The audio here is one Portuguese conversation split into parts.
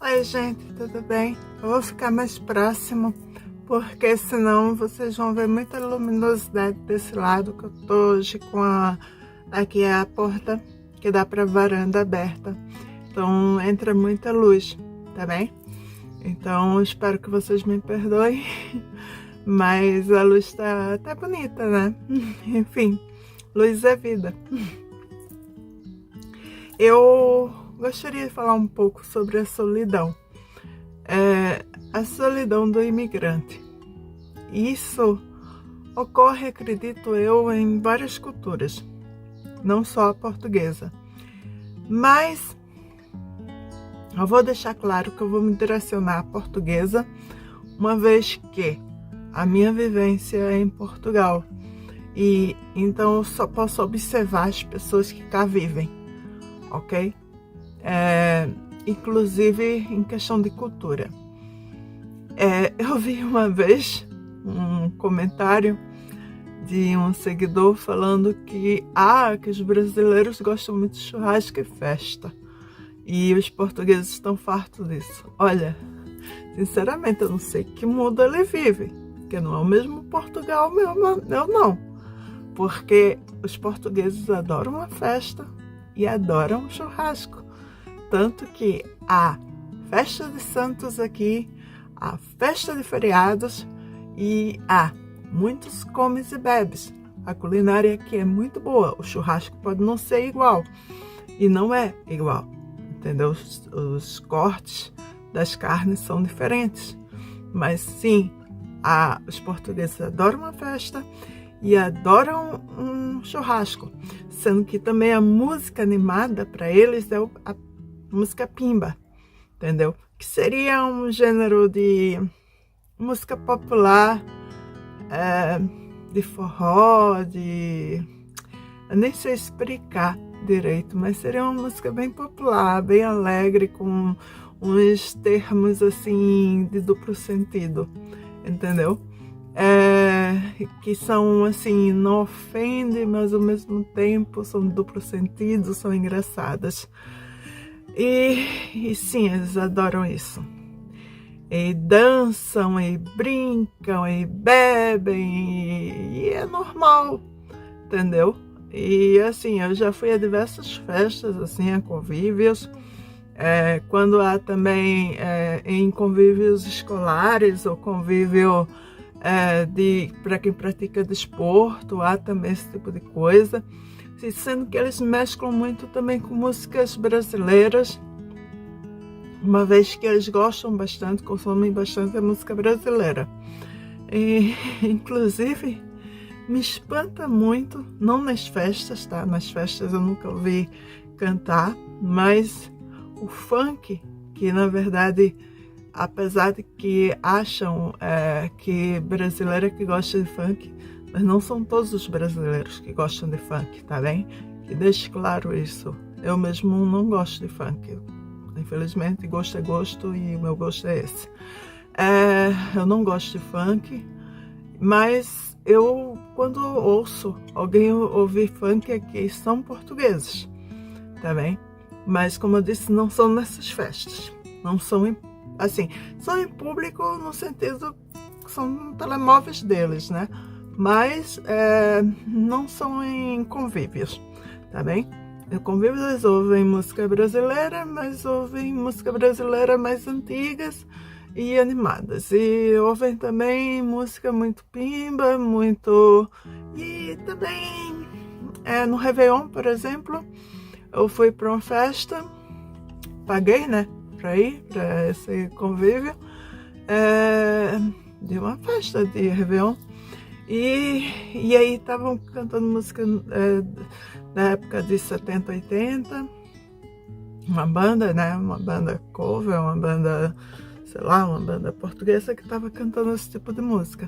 Oi, gente, tudo bem? Eu vou ficar mais próximo, porque senão vocês vão ver muita luminosidade desse lado que eu tô hoje com aqui é a porta que dá para a varanda aberta. Então entra muita luz, tá bem? Então eu espero que vocês me perdoem, mas a luz tá bonita, né? Enfim, luz é vida. Eu gostaria de falar um pouco sobre a solidão. A solidão do imigrante. Isso ocorre, acredito eu, em várias culturas, não só a portuguesa. Mas eu vou deixar claro que eu vou me direcionar à portuguesa, uma vez que a minha vivência é em Portugal. E então eu só posso observar as pessoas que cá vivem, ok? Inclusive em questão de cultura. Eu vi uma vez um comentário de um seguidor falando que os brasileiros gostam muito de churrasco e festa e os portugueses estão fartos disso. Olha, sinceramente eu não sei que mundo ele vive, porque não é o mesmo Portugal eu não, porque os portugueses adoram uma festa e adoram um churrasco, tanto que a festa de Santos aqui, a festa de feriados e muitos comes e bebes. A culinária aqui é muito boa. O churrasco pode não ser igual e não é igual, entendeu? Os cortes das carnes são diferentes, mas sim, os portugueses adoram uma festa e adoram um churrasco, sendo que também a música animada para eles é a música pimba, entendeu? Que seria um gênero de música popular, de forró, eu nem sei explicar direito, mas seria uma música bem popular, bem alegre, com uns termos assim de duplo sentido, entendeu? Que são assim, não ofendem, mas ao mesmo tempo são de duplo sentido, são engraçadas. E sim, eles adoram isso. E dançam, e brincam, e bebem, e é normal, entendeu? E assim, eu já fui a diversas festas, assim, a convívios, quando há também em convívios escolares, ou convívio para quem pratica desporto, há também esse tipo de coisa, sendo que eles mesclam muito também com músicas brasileiras, uma vez que eles gostam bastante, consomem bastante a música brasileira. E, inclusive, me espanta muito, não nas festas, tá? Nas festas eu nunca ouvi cantar, mas o funk, que na verdade, apesar de que acham que brasileira que gosta de funk, mas não são todos os brasileiros que gostam de funk, tá bem? Que deixe claro isso. Eu mesmo não gosto de funk. Infelizmente, gosto é gosto e o meu gosto é esse. Eu não gosto de funk, mas eu, quando ouço alguém ouvir funk aqui, são portugueses, tá bem? Mas, como eu disse, não são nessas festas. Não são, assim, são em público no sentido que são telemóveis deles, né? Mas não são em convívios, tá bem? Em convívios eles ouvem música brasileira, mas ouvem música brasileira mais antigas e animadas. E ouvem também música muito pimba, muito... E também no Réveillon, por exemplo, eu fui para uma festa, paguei, né, para ir para esse convívio, de uma festa de Réveillon. E aí estavam cantando música da época de 70, 80, uma banda, né, uma banda cover, uma banda, sei lá, uma banda portuguesa que estava cantando esse tipo de música.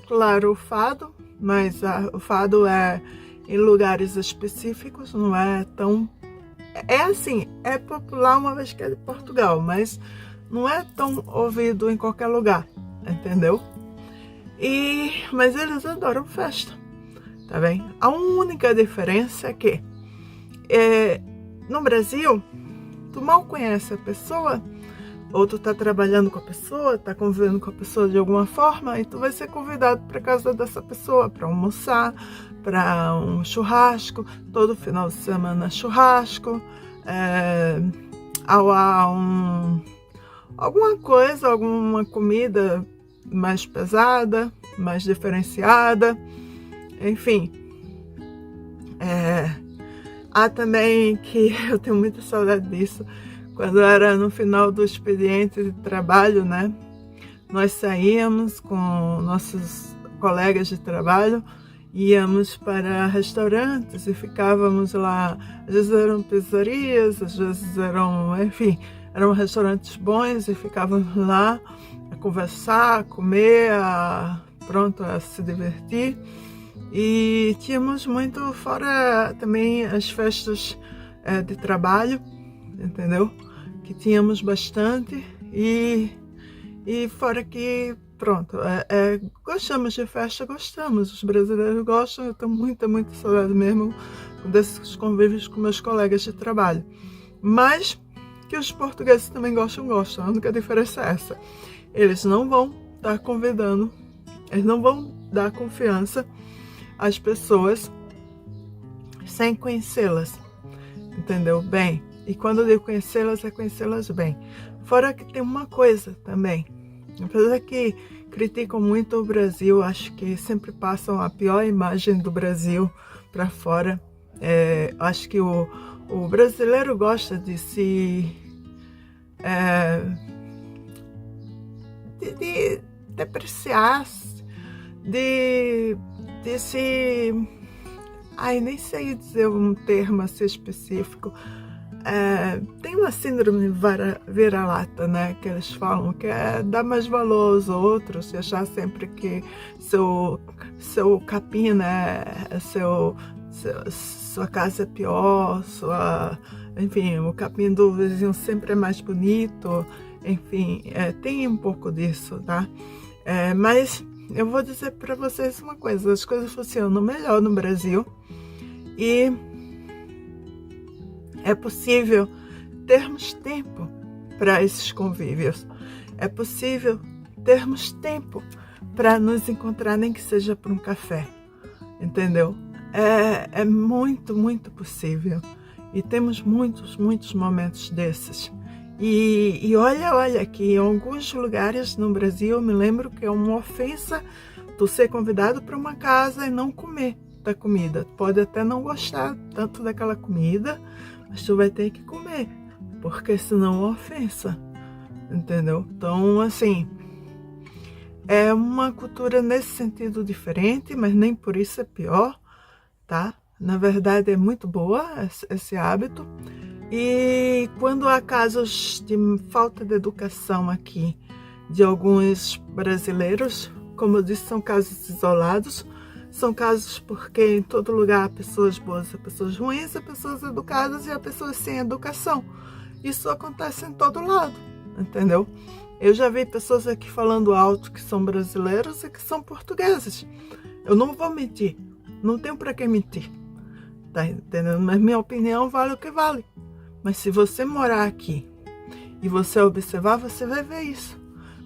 Claro, o fado, mas o fado é em lugares específicos, não é tão... assim, é popular uma vez que é de Portugal, mas não é tão ouvido em qualquer lugar, entendeu? Mas eles adoram festa, tá bem? A única diferença é que no Brasil tu mal conhece a pessoa, ou tu tá trabalhando com a pessoa, tá convivendo com a pessoa de alguma forma, e tu vai ser convidado para casa dessa pessoa para almoçar, para um churrasco, todo final de semana churrasco, alguma coisa, alguma comida mais pesada, mais diferenciada, enfim. Há também que eu tenho muita saudade disso, quando era no final do expediente de trabalho, né? Nós saíamos com nossos colegas de trabalho, íamos para restaurantes e ficávamos lá. Às vezes eram pizzarias, às vezes eram, enfim, eram restaurantes bons e ficávamos lá a conversar, a comer, a se divertir. E tínhamos muito, fora também as festas de trabalho, entendeu? Que tínhamos bastante e fora que, pronto, gostamos de festa, gostamos, os brasileiros gostam, eu tenho muita saudade mesmo desses convívios com meus colegas de trabalho. Mas que os portugueses também gostam, a única diferença é essa. Eles não vão estar convidando, eles não vão dar confiança às pessoas sem conhecê-las, entendeu? Bem, e quando eu digo conhecê-las, é conhecê-las bem. Fora que tem uma coisa também, apesar que criticam muito o Brasil, acho que sempre passam a pior imagem do Brasil para fora. Acho que o brasileiro gosta de se de depreciar, de se... nem sei dizer um termo assim específico. Tem uma síndrome vira-lata, né, que eles falam, que é dar mais valor aos outros e achar sempre que seu capim, né, sua casa é pior, enfim, o capim do vizinho sempre é mais bonito, enfim, tem um pouco disso, tá? Mas eu vou dizer para vocês uma coisa, as coisas funcionam melhor no Brasil e é possível termos tempo para esses convívios, é possível termos tempo para nos encontrar, nem que seja para um café, entendeu? É muito possível e temos muitos momentos desses. E olha que em alguns lugares no Brasil eu me lembro que é uma ofensa tu ser convidado para uma casa e não comer da comida. Pode até não gostar tanto daquela comida, mas tu vai ter que comer, porque senão é uma ofensa, entendeu? Então, assim, é uma cultura nesse sentido diferente, mas nem por isso é pior, tá? Na verdade é muito boa esse hábito. E quando há casos de falta de educação aqui de alguns brasileiros, como eu disse, são casos isolados, são casos porque em todo lugar há pessoas boas, há pessoas ruins, há pessoas educadas e há pessoas sem educação. Isso acontece em todo lado, entendeu? Eu já vi pessoas aqui falando alto que são brasileiros e que são portugueses. Eu não vou mentir, não tenho para que mentir, tá entendendo? Mas minha opinião vale o que vale. Mas se você morar aqui e você observar, você vai ver isso.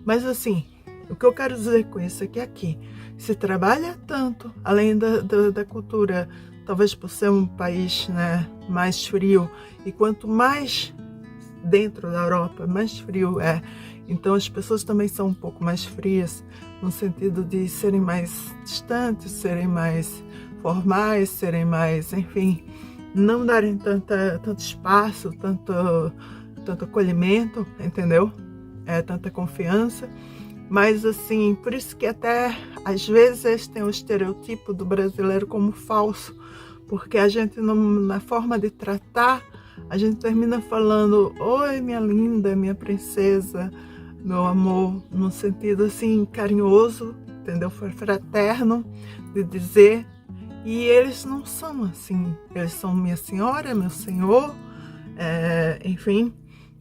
Mas assim, o que eu quero dizer com isso é que aqui se trabalha tanto, além da cultura, talvez por ser um país, né, mais frio, e quanto mais dentro da Europa, mais frio é. Então as pessoas também são um pouco mais frias, no sentido de serem mais distantes, serem mais formais, serem mais, enfim, não darem tanto espaço, tanto acolhimento, entendeu? Tanta confiança. Mas assim, por isso que até às vezes tem o estereotipo do brasileiro como falso, porque a gente na forma de tratar, a gente termina falando: oi, minha linda, minha princesa, meu amor, num sentido assim carinhoso, entendeu? Fraterno, de dizer. E eles não são assim, eles são minha senhora, meu senhor, enfim,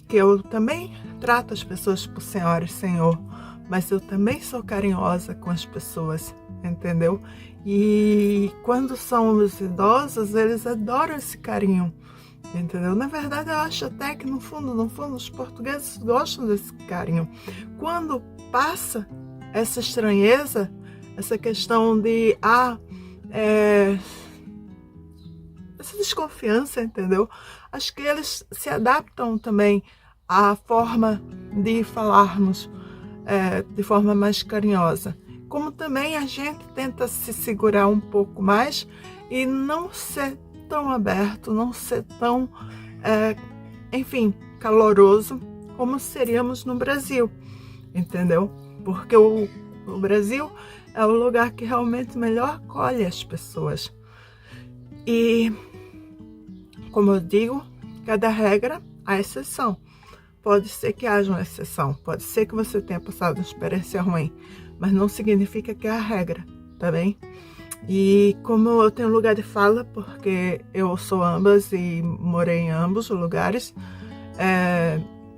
que eu também trato as pessoas por senhora e senhor, mas eu também sou carinhosa com as pessoas, entendeu? E quando são os idosos, eles adoram esse carinho, entendeu? Na verdade, eu acho até que no fundo, os portugueses gostam desse carinho. Quando passa essa estranheza, essa questão de essa desconfiança, entendeu? Acho que eles se adaptam também à forma de falarmos de forma mais carinhosa. Como também a gente tenta se segurar um pouco mais e não ser tão aberto, não ser tão, enfim, caloroso como seríamos no Brasil, entendeu? Porque o Brasil é o lugar que realmente melhor acolhe as pessoas. E, como eu digo, cada regra há exceção. Pode ser que haja uma exceção, pode ser que você tenha passado uma experiência ruim, mas não significa que é a regra, tá bem? E como eu tenho lugar de fala, porque eu sou ambas e morei em ambos os lugares,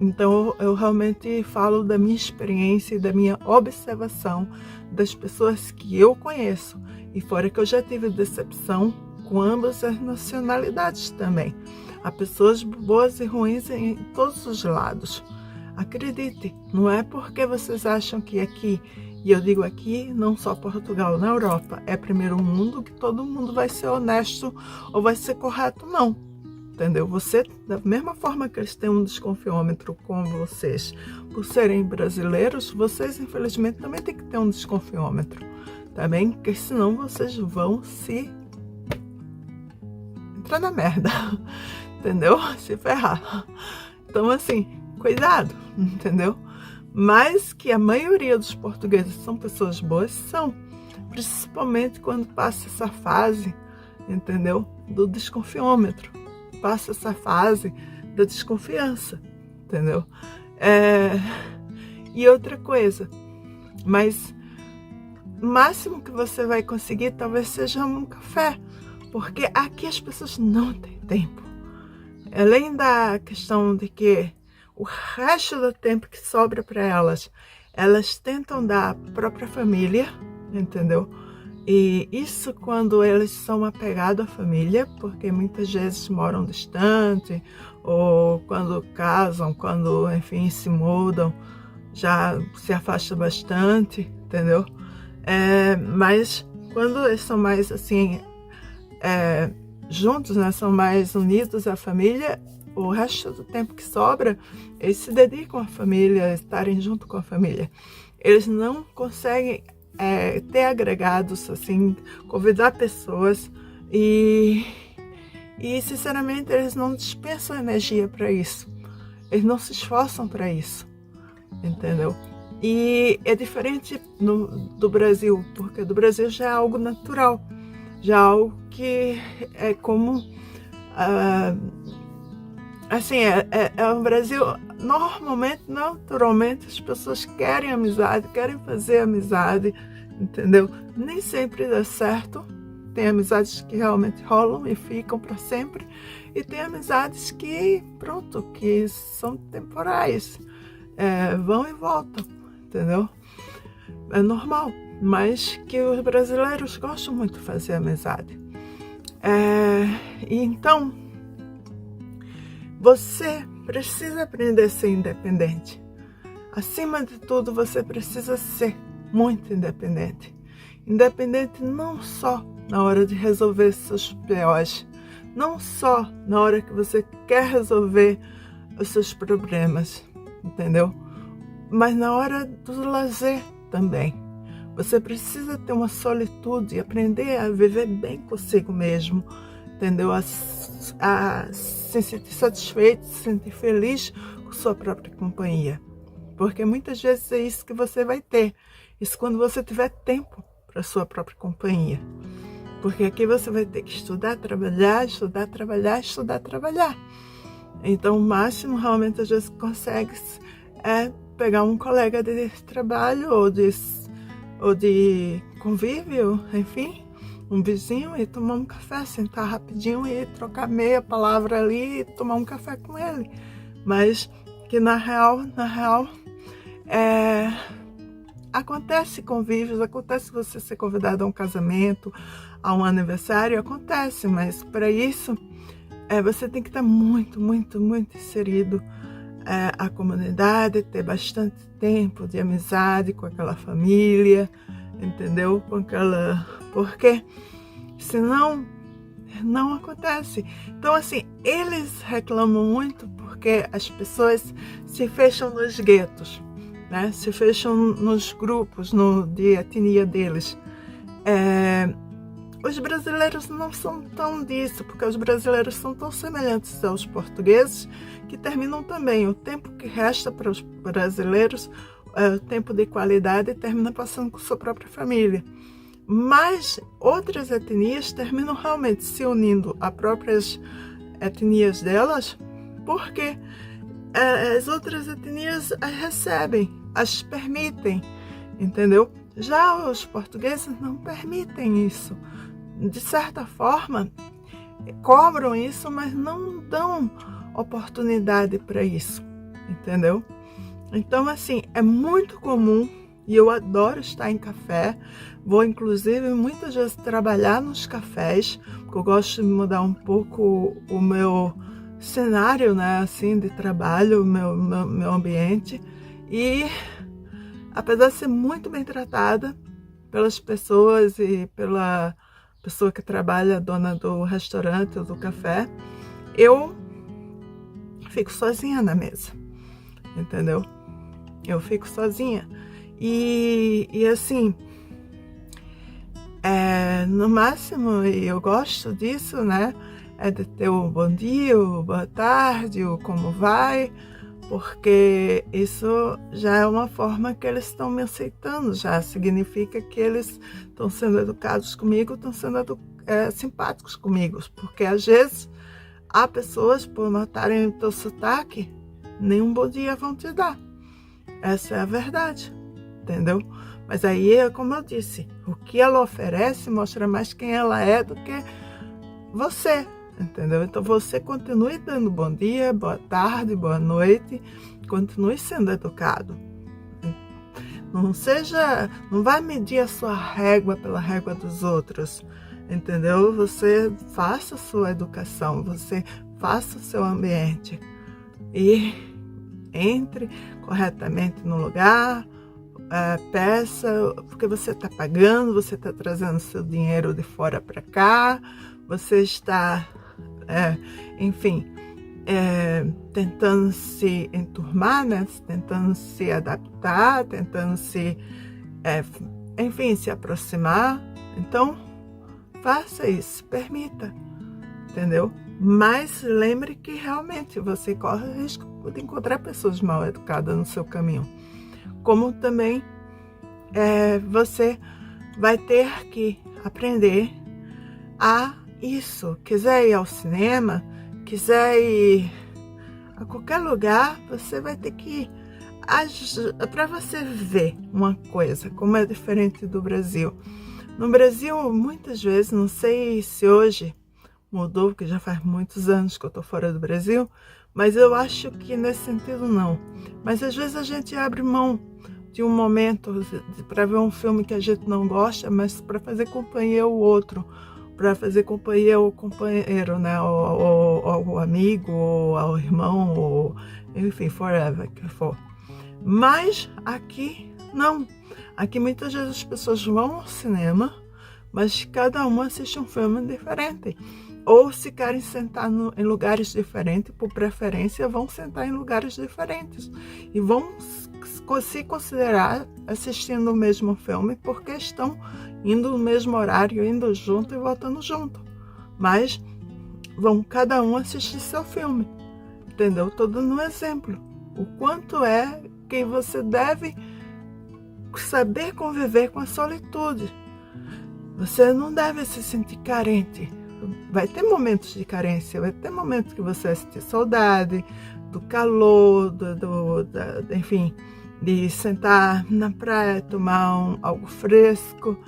então eu realmente falo da minha experiência e da minha observação das pessoas que eu conheço. E fora que eu já tive decepção com ambas as nacionalidades também. Há pessoas boas e ruins em todos os lados. Acredite, não é porque vocês acham que aqui, e eu digo aqui, não só Portugal, na Europa, é primeiro mundo, que todo mundo vai ser honesto ou vai ser correto, não. Entendeu? Você, da mesma forma que eles têm um desconfiômetro com vocês, por serem brasileiros, vocês infelizmente também têm que ter um desconfiômetro, tá bem? Porque senão vocês vão se entrar na merda, entendeu? Se ferrar. Então, assim, cuidado, entendeu? Mas que a maioria dos portugueses são pessoas boas, são. Principalmente quando passa essa fase, entendeu? Do desconfiômetro. Passa essa fase da desconfiança, entendeu? E outra coisa, mas o máximo que você vai conseguir talvez seja um café, porque aqui as pessoas não têm tempo. Além da questão de que o resto do tempo que sobra para elas, elas tentam dar à própria família, entendeu? E isso quando eles são apegados à família, porque muitas vezes moram distante, ou quando casam, quando, enfim, se mudam, já se afastam bastante, entendeu? Mas quando eles são mais, assim, juntos, né, são mais unidos à família, o resto do tempo que sobra, eles se dedicam à família, estarem junto com a família. Eles não conseguem ter agregados, assim, convidar pessoas e sinceramente eles não dispensam energia para isso. Eles não se esforçam para isso, entendeu? E é diferente do Brasil, porque do Brasil já é algo natural, já é algo que é como assim, o Brasil, normalmente, naturalmente, as pessoas querem amizade, querem fazer amizade, entendeu? Nem sempre dá certo. Tem amizades que realmente rolam e ficam para sempre. E tem amizades que, pronto, que são temporais. Vão e voltam, entendeu? É normal, mas que os brasileiros gostam muito de fazer amizade. E então, você precisa aprender a ser independente. Acima de tudo, você precisa ser muito independente. Independente não só na hora de resolver seus BOs, não só na hora que você quer resolver os seus problemas, entendeu? Mas na hora do lazer também. Você precisa ter uma solitude e aprender a viver bem consigo mesmo, entendeu? A se sentir satisfeito, se sentir feliz com sua própria companhia. Porque muitas vezes é isso que você vai ter. Isso quando você tiver tempo para sua própria companhia. Porque aqui você vai ter que estudar, trabalhar, estudar, trabalhar, estudar, trabalhar. Então o máximo realmente às vezes consegue pegar um colega de trabalho ou de convívio, enfim, um vizinho e tomar um café, sentar rapidinho e trocar meia palavra ali e tomar um café com ele. Mas que na real, acontece convívios, acontece você ser convidado a um casamento, a um aniversário, acontece, mas para isso você tem que estar muito, muito, muito inserido à comunidade, ter bastante tempo de amizade com aquela família, entendeu? Porque senão não acontece. Então, assim, eles reclamam muito porque as pessoas se fecham nos guetos, né? Se fecham nos grupos de etnia deles. Os brasileiros não são tão disso, porque os brasileiros são tão semelhantes aos portugueses que terminam também. O tempo que resta para os brasileiros, o tempo de qualidade, termina passando com sua própria família. Mas outras etnias terminam realmente se unindo a próprias etnias delas, porque as outras etnias as recebem, as permitem, entendeu? Já os portugueses não permitem isso. De certa forma, cobram isso, mas não dão oportunidade para isso, entendeu? Então, assim, é muito comum, e eu adoro estar em café. Vou, inclusive, muitas vezes trabalhar nos cafés, porque eu gosto de mudar um pouco o meu cenário, né, assim, de trabalho, o meu ambiente. E, apesar de ser muito bem tratada pelas pessoas e pela pessoa que trabalha, dona do restaurante ou do café, eu fico sozinha na mesa, entendeu? Eu fico sozinha. E assim, no máximo, e eu gosto disso, né? É de ter o bom dia, o boa tarde, o como vai, porque isso já é uma forma que eles estão me aceitando, já significa que eles estão sendo educados comigo, estão sendo simpáticos comigo, porque às vezes há pessoas, por notarem o teu sotaque, nenhum bom dia vão te dar. Essa é a verdade, entendeu? Mas aí, como eu disse, o que ela oferece mostra mais quem ela é do que você, entendeu? Então você continue dando bom dia, boa tarde, boa noite, continue sendo educado. Não vai medir a sua régua pela régua dos outros, entendeu? Você faça a sua educação, você faça o seu ambiente e entre corretamente no lugar, peça, porque você está pagando, você está trazendo seu dinheiro de fora para cá, você está, enfim, tentando se enturmar, né? Tentando se adaptar, tentando enfim, se aproximar. Então, faça isso, permita, entendeu? Mas lembre que realmente você corre o risco de encontrar pessoas mal educadas no seu caminho. Como também você vai ter que aprender a isso. Quiser ir ao cinema, quiser ir a qualquer lugar, você vai ter que ir. Para você ver uma coisa, como é diferente do Brasil. No Brasil, muitas vezes, não sei se hoje mudou, porque já faz muitos anos que eu estou fora do Brasil, mas eu acho que nesse sentido não. Mas às vezes a gente abre mão de um momento para ver um filme que a gente não gosta, mas para fazer companhia ao outro, para fazer companhia ao companheiro, né? Ao amigo, ou ao irmão, ou enfim, forever que for. Mas aqui não. Aqui muitas vezes as pessoas vão ao cinema, mas cada uma assiste um filme diferente. Ou se querem sentar em lugares diferentes, por preferência, vão sentar em lugares diferentes. E vão se considerar assistindo o mesmo filme, porque estão indo no mesmo horário, indo junto e voltando junto. Mas vão cada um assistir seu filme, entendeu? Estou dando um exemplo. O quanto é que você deve saber conviver com a solitude. Você não deve se sentir carente. Vai ter momentos de carência, vai ter momentos que você vai sentir saudade do calor, enfim, de sentar na praia, tomar algo fresco,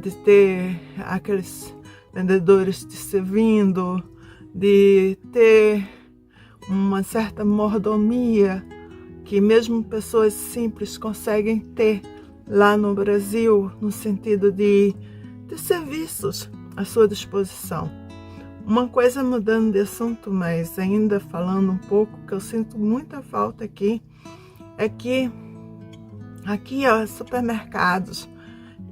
de ter aqueles vendedores te servindo, de ter uma certa mordomia que mesmo pessoas simples conseguem ter lá no Brasil, no sentido de serviços à sua disposição. Uma coisa mudando de assunto, mas ainda falando um pouco, que eu sinto muita falta aqui, é que aqui, ó, supermercados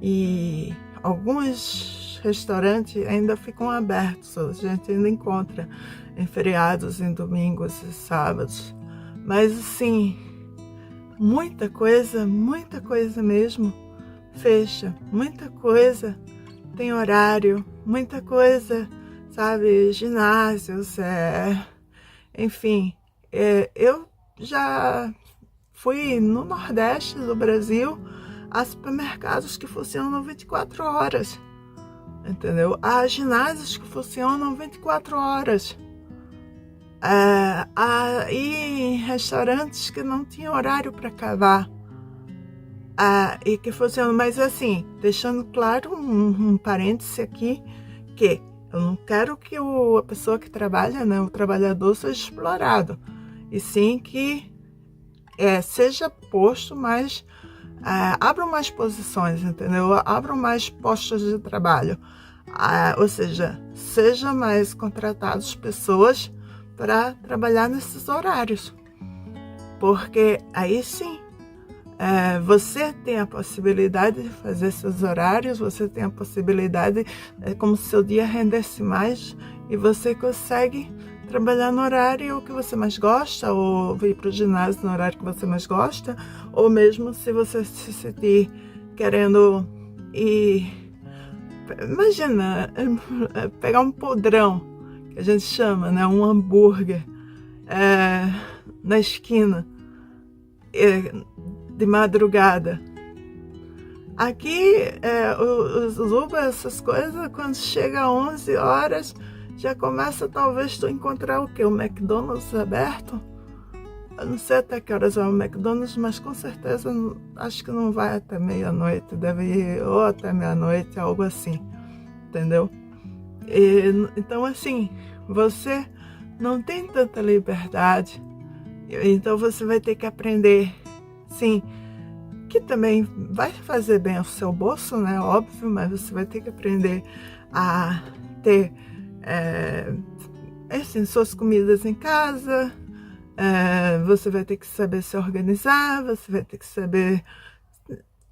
e alguns restaurantes ainda ficam abertos, a gente ainda encontra em feriados, em domingos e sábados. Mas assim, muita coisa mesmo fecha, muita coisa tem horário, muita coisa, sabe, ginásios, enfim, eu já fui no Nordeste do Brasil a supermercados que funcionam 24 horas, entendeu? Há ginásios que funcionam 24 horas. E restaurantes que não tinham horário para acabar. E que funcionam, mas assim, deixando claro um parêntese aqui, que eu não quero que a pessoa que trabalha, né, o trabalhador, seja explorado, e sim que seja posto mais, abram mais posições, entendeu? Abram mais postos de trabalho, ou seja, seja mais contratados pessoas para trabalhar nesses horários, porque aí sim você tem a possibilidade de fazer seus horários, você tem a possibilidade, como se seu dia rendesse mais, e você consegue trabalhar no horário que você mais gosta, ou ir para o ginásio no horário que você mais gosta, ou mesmo se você se sentir querendo ir, imagina, pegar um podrão, que a gente chama, né, um hambúrguer, na esquina, de madrugada. Aqui, os Uber, essas coisas, quando chega às 11 horas, já começa talvez tu encontrar o quê? O McDonald's aberto? Eu não sei até que horas é o McDonald's, mas com certeza acho que não vai até meia-noite, deve ir ou até meia-noite, algo assim, entendeu? Então assim, você não tem tanta liberdade, então você vai ter que aprender, sim, que também vai fazer bem ao seu bolso, né? Óbvio, mas você vai ter que aprender a ter assim, suas comidas em casa, você vai ter que saber se organizar, você vai ter que saber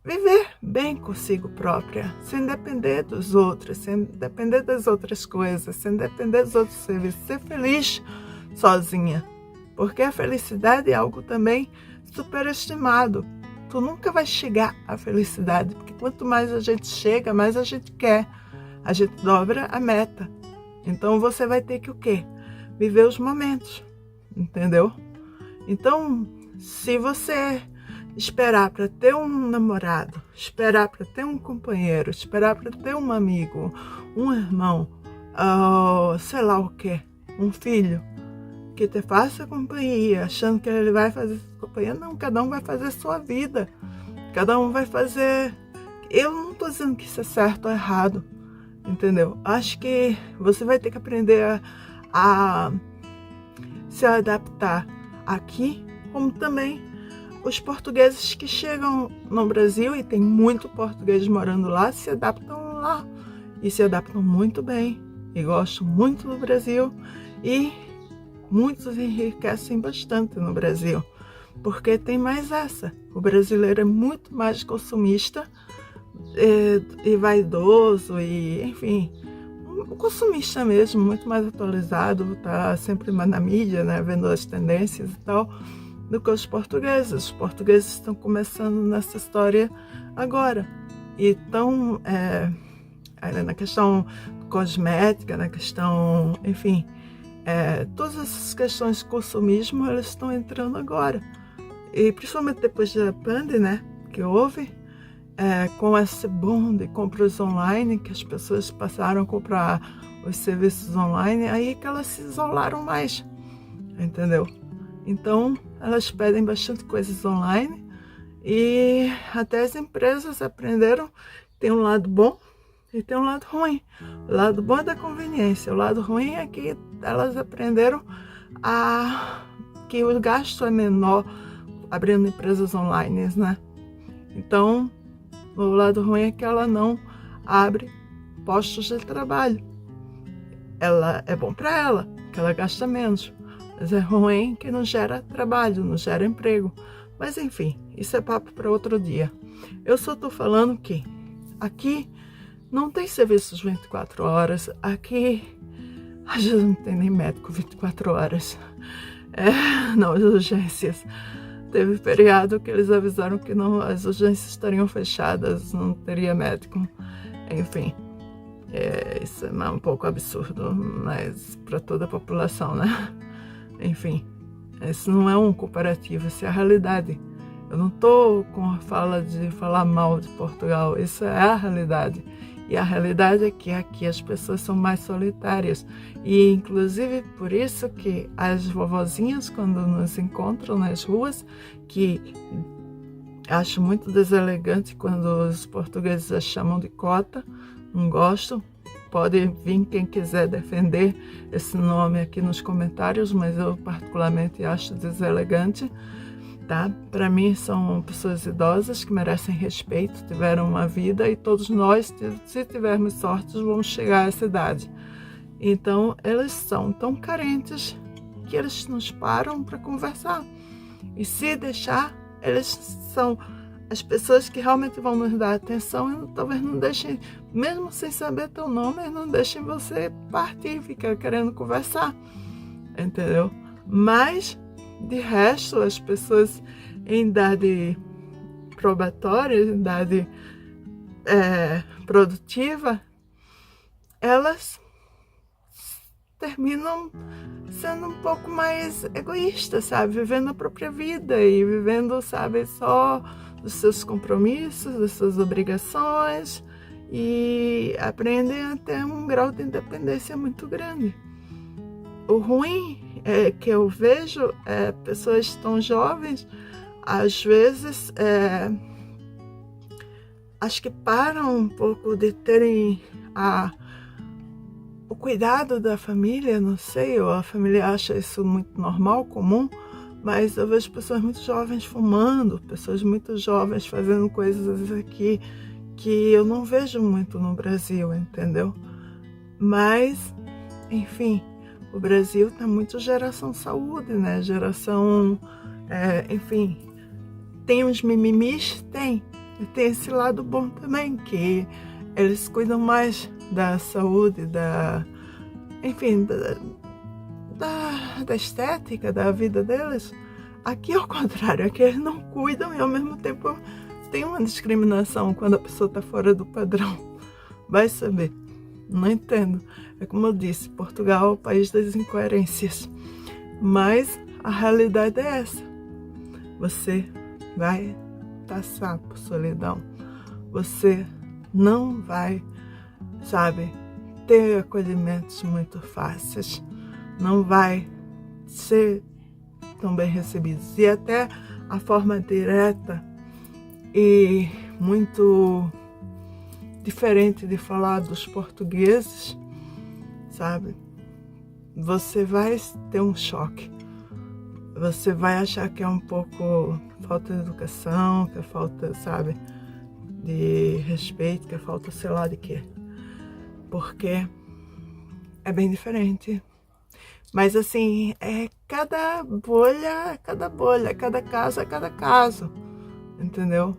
viver bem consigo própria, sem depender dos outros, sem depender das outras coisas, sem depender dos outros serviços, ser feliz sozinha, porque a felicidade é algo também superestimado. Tu nunca vai chegar à felicidade, porque quanto mais a gente chega, mais a gente quer, a gente dobra a meta. Então você vai ter que o quê? Viver os momentos, entendeu? Então, se você esperar para ter um namorado, esperar para ter um companheiro, esperar para ter um amigo, um irmão, sei lá o quê, um filho, que te faça companhia, achando que ele vai fazer companhia. Não, cada um vai fazer a sua vida. Cada um vai fazer... Eu não estou dizendo que isso é certo ou errado, entendeu? Acho que você vai ter que aprender a se adaptar aqui, como também os portugueses que chegam no Brasil, e tem muito português morando lá, se adaptam lá. E se adaptam muito bem, e gostam muito do Brasil, e muitos enriquecem bastante no Brasil, porque tem mais essa. O brasileiro é muito mais consumista e vaidoso, e enfim, consumista mesmo, muito mais atualizado, tá sempre na mídia, né, vendo as tendências e tal, do que os portugueses. Os portugueses estão começando nessa história agora, e estão na questão cosmética, na questão, enfim, todas essas questões de consumismo, elas estão entrando agora, e principalmente depois da pandemia, né, que houve, com esse boom de compras online, que as pessoas passaram a comprar os serviços online, aí que elas se isolaram mais, entendeu? Então, elas pedem bastante coisas online, e até as empresas aprenderam que tem um lado bom e tem um lado ruim. O lado bom é da conveniência, o lado ruim é que elas aprenderam que o gasto é menor abrindo empresas online, né? Então, o lado ruim é que ela não abre postos de trabalho. ela é bom para ela, que ela gasta menos. Mas é ruim que não gera trabalho, não gera emprego. Mas enfim, isso é papo para outro dia. Eu só tô falando que aqui não tem serviços 24 horas. Aqui a gente não tem nem médico 24 horas. Nas urgências. Teve feriado que eles avisaram que não, as urgências estariam fechadas, não teria médico. Enfim, isso é um pouco absurdo, mas para toda a população, né? Enfim, isso não é um comparativo, isso é a realidade. Eu não estou com a fala de falar mal de Portugal, isso é a realidade. E a realidade é que aqui as pessoas são mais solitárias. E inclusive por isso que as vovozinhas, quando nos encontram nas ruas, que acho muito deselegante quando os portugueses a chamam de cota, não gosto. Pode vir quem quiser defender esse nome aqui nos comentários, mas eu particularmente acho deselegante. Tá? Para mim são pessoas idosas que merecem respeito, tiveram uma vida e todos nós, se tivermos sorte, vamos chegar a essa idade. Então eles são tão carentes que eles nos param para conversar. E se deixar, eles são as pessoas que realmente vão nos dar atenção e talvez não deixem, mesmo sem saber teu nome, não deixem você partir, ficar querendo conversar, entendeu? Mas de resto, as pessoas em idade probatória, em idade produtiva, elas terminam sendo um pouco mais egoístas, sabe? Vivendo a própria vida e vivendo, sabe, só dos seus compromissos, das suas obrigações e aprendem a ter um grau de independência muito grande. O ruim que eu vejo pessoas tão jovens, às vezes, acho que param um pouco de terem o cuidado da família, não sei, ou a família acha isso muito normal, comum, mas eu vejo pessoas muito jovens fumando, pessoas muito jovens fazendo coisas aqui que eu não vejo muito no Brasil, entendeu? Mas, enfim, o Brasil tá muito geração saúde, né? Geração, enfim, tem uns mimimis? Tem. E tem esse lado bom também, que eles cuidam mais da saúde, enfim, da estética da vida deles. Aqui ao contrário, aqui eles não cuidam e ao mesmo tempo tem uma discriminação quando a pessoa tá fora do padrão. Vai saber. Não entendo. É como eu disse, Portugal é o país das incoerências. Mas a realidade é essa. Você vai passar por solidão. Você não vai, sabe, ter acolhimentos muito fáceis. Não vai ser tão bem recebidos. E até a forma direta e muito diferente de falar dos portugueses, sabe? Você vai ter um choque. Você vai achar que é um pouco falta de educação, que é falta, sabe, de respeito, que é falta sei lá de quê. Porque é bem diferente. Mas assim, cada bolha, cada caso é cada caso, entendeu?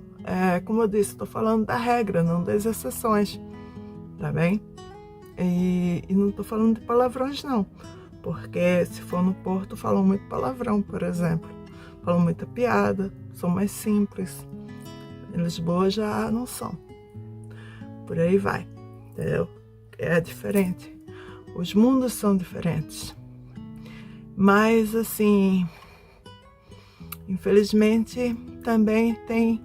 Como eu disse, estou falando da regra, não das exceções, tá bem? E não estou falando de palavrões, não. Porque se for no Porto, falam muito palavrão, por exemplo. Falam muita piada, são mais simples. Em Lisboa já não são. Por aí vai, entendeu? É diferente. Os mundos são diferentes. Mas, assim, infelizmente, também tem,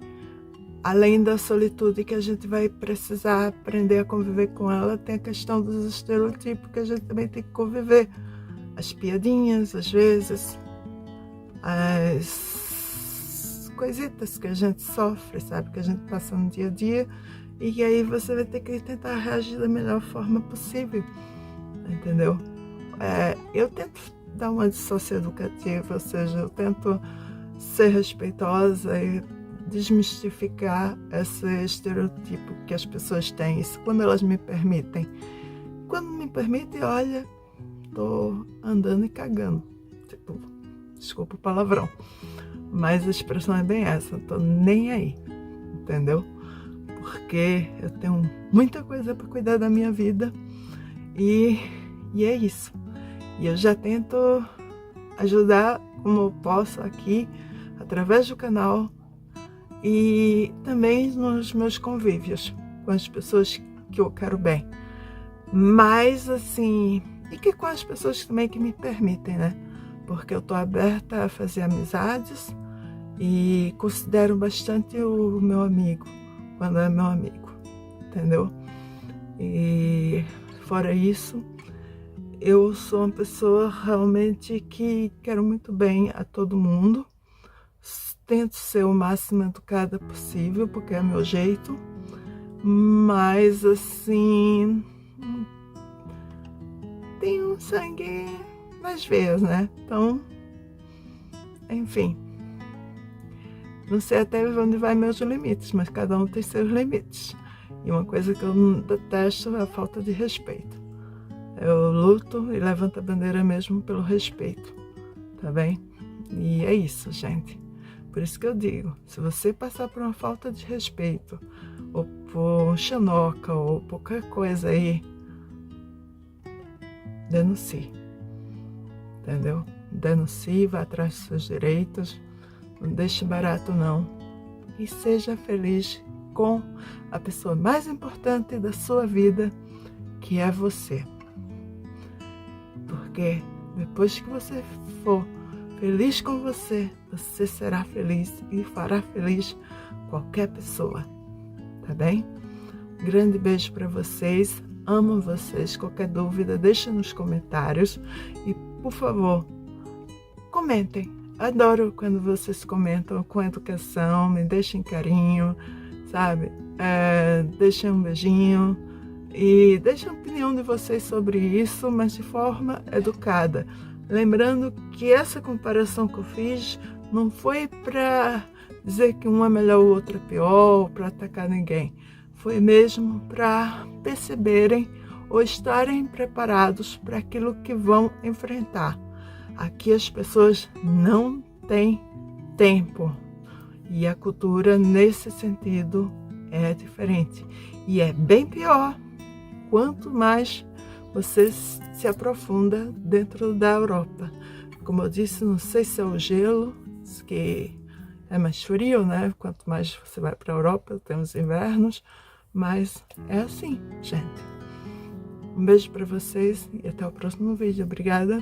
além da solitude que a gente vai precisar aprender a conviver com ela, tem a questão dos estereotipos que a gente também tem que conviver. As piadinhas, às vezes, as coisitas que a gente sofre, sabe? Que a gente passa no dia a dia. E aí você vai ter que tentar reagir da melhor forma possível, entendeu? Eu tento dar uma de socioeducativa, ou seja, eu tento ser respeitosa e desmistificar esse estereotipo que as pessoas têm, isso quando elas me permitem. quando me permite, olha, tô andando e cagando. Tipo, desculpa o palavrão, mas a expressão é bem essa, tô nem aí, entendeu? Porque eu tenho muita coisa para cuidar da minha vida e é isso. E eu já tento ajudar como eu posso aqui, através do canal e também nos meus convívios, com as pessoas que eu quero bem. Mas assim, e que com as pessoas também que me permitem, né? Porque eu tô aberta a fazer amizades e considero bastante o meu amigo, quando é meu amigo, entendeu? E fora isso, eu sou uma pessoa realmente que quero muito bem a todo mundo. Tento ser o máximo educada possível, porque é meu jeito. Mas assim, tem um sangue nas veias, né? Então, enfim. Não sei até onde vai meus limites, mas cada um tem seus limites. E uma coisa que eu detesto é a falta de respeito. Eu luto e levanto a bandeira mesmo pelo respeito, tá bem? E é isso, gente. Por isso que eu digo, se você passar por uma falta de respeito, ou por um xenoca, ou por qualquer coisa aí, denuncie, entendeu? Denuncie, vá atrás dos seus direitos, não deixe barato não. E seja feliz com a pessoa mais importante da sua vida, que é você. Porque depois que você for feliz com você, você será feliz e fará feliz qualquer pessoa, tá bem? Grande beijo para vocês, amo vocês. Qualquer dúvida, deixa nos comentários e, por favor, comentem. Adoro quando vocês comentam com educação, me deixem carinho, sabe? Deixem um beijinho e deixem a opinião de vocês sobre isso, mas de forma educada. Lembrando que essa comparação que eu fiz não foi para dizer que um é melhor, o outro é pior, ou para atacar ninguém. Foi mesmo para perceberem ou estarem preparados para aquilo que vão enfrentar. Aqui as pessoas não têm tempo e a cultura nesse sentido é diferente. E é bem pior quanto mais você se aprofunda dentro da Europa. Como eu disse, não sei se é o gelo, que é mais frio, né? Quanto mais você vai para a Europa, tem os invernos, mas é assim, gente. Um beijo para vocês e até o próximo vídeo. Obrigada.